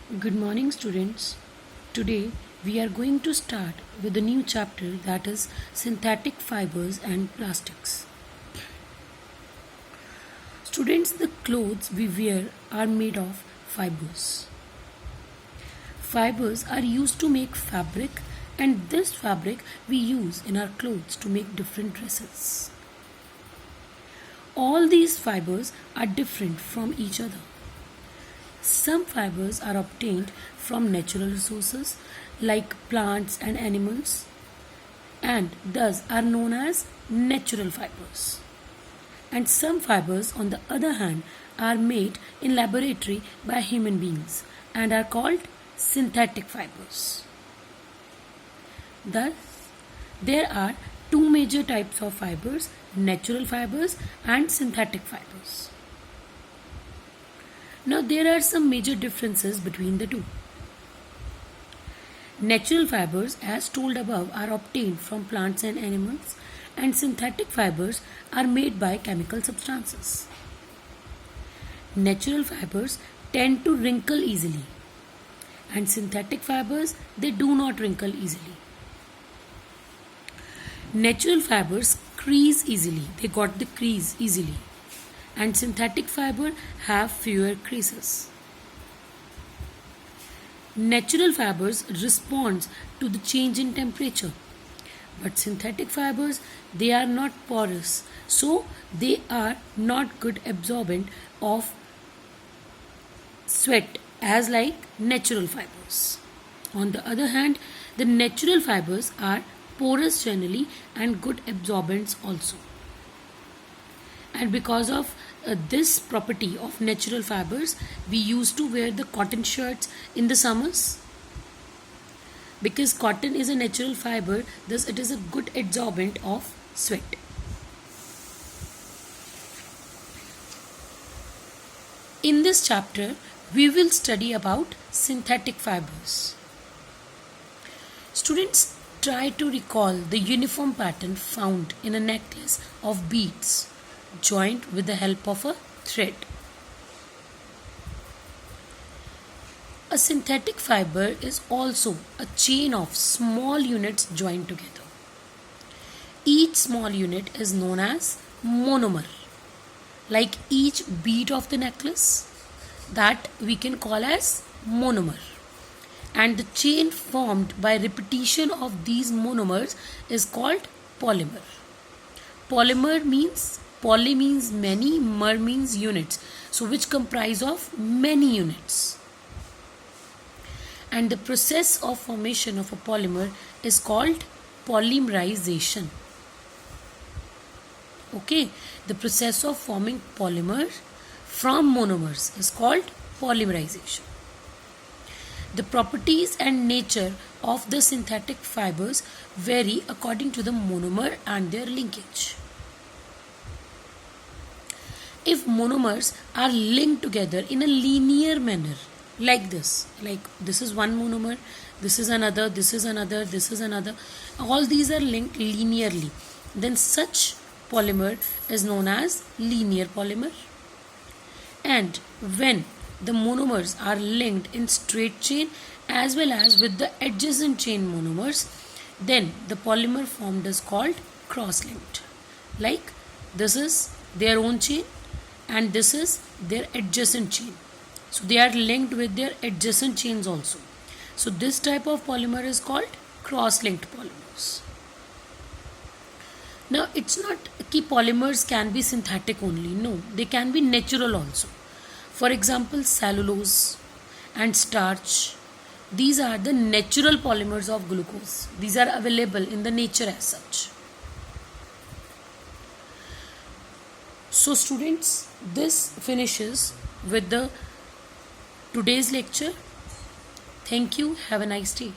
Good morning, students. Today we are going to start with a new chapter, that is synthetic fibers and plastics. Students, the clothes we wear are made of fibers. Fibers are used to make fabric, and this fabric we use in our clothes to make different dresses. All these fibers are different from each other. Some fibers are obtained from natural resources like plants and animals, and thus are known as natural fibers. And some fibers, on the other hand, are made in laboratory by human beings and are called synthetic fibers. Thus, there are two major types of fibers: natural fibers and synthetic fibers. Now, there are some major differences between the two. Natural fibers, as told above, are obtained from plants and animals, and synthetic fibers are made by chemical substances. Natural fibers tend to wrinkle easily, and synthetic fibers, they do not wrinkle easily. Natural fibers crease easily, they got the crease easily, and synthetic fiber have fewer creases. Natural fibers respond to the change in temperature, but synthetic fibers, they are not porous, so they are not good absorbent of sweat as like natural fibers. On the other hand, the natural fibers are porous generally and good absorbents also. And because of this property of natural fibers, we used to wear the cotton shirts in the summers. Because cotton is a natural fiber, thus it is a good absorbent of sweat. In this chapter, we will study about synthetic fibers. Students, try to recall the uniform pattern found in a necklace of beads joined with the help of a thread. A synthetic fiber is also a chain of small units joined together. Each small unit is known as monomer. Like each bead of the necklace, that we can call as monomer. And the chain formed by repetition of these monomers is called polymer. Polymer means, poly means many, mer means units, so which comprise of many units. And the process of formation of a polymer is called polymerization. Okay, the process of forming polymer from monomers is called polymerization. The properties and nature of the synthetic fibers vary according to the monomer and their linkage. If monomers are linked together in a linear manner, like this is one monomer, this is another, this is another, this is another, all these are linked linearly, then such polymer is known as linear polymer. And when the monomers are linked in straight chain as well as with the adjacent chain monomers, then the polymer formed is called cross-linked. Like this is their own chain and this is their adjacent chain. So they are linked with their adjacent chains also. So this type of polymer is called cross-linked polymers. Now it's not that polymers can be synthetic only. No, they can be natural also. For example, cellulose and starch. These are the natural polymers of glucose. These are available in the nature as such. So students, this finishes with the today's lecture. Thank you. Have a nice day.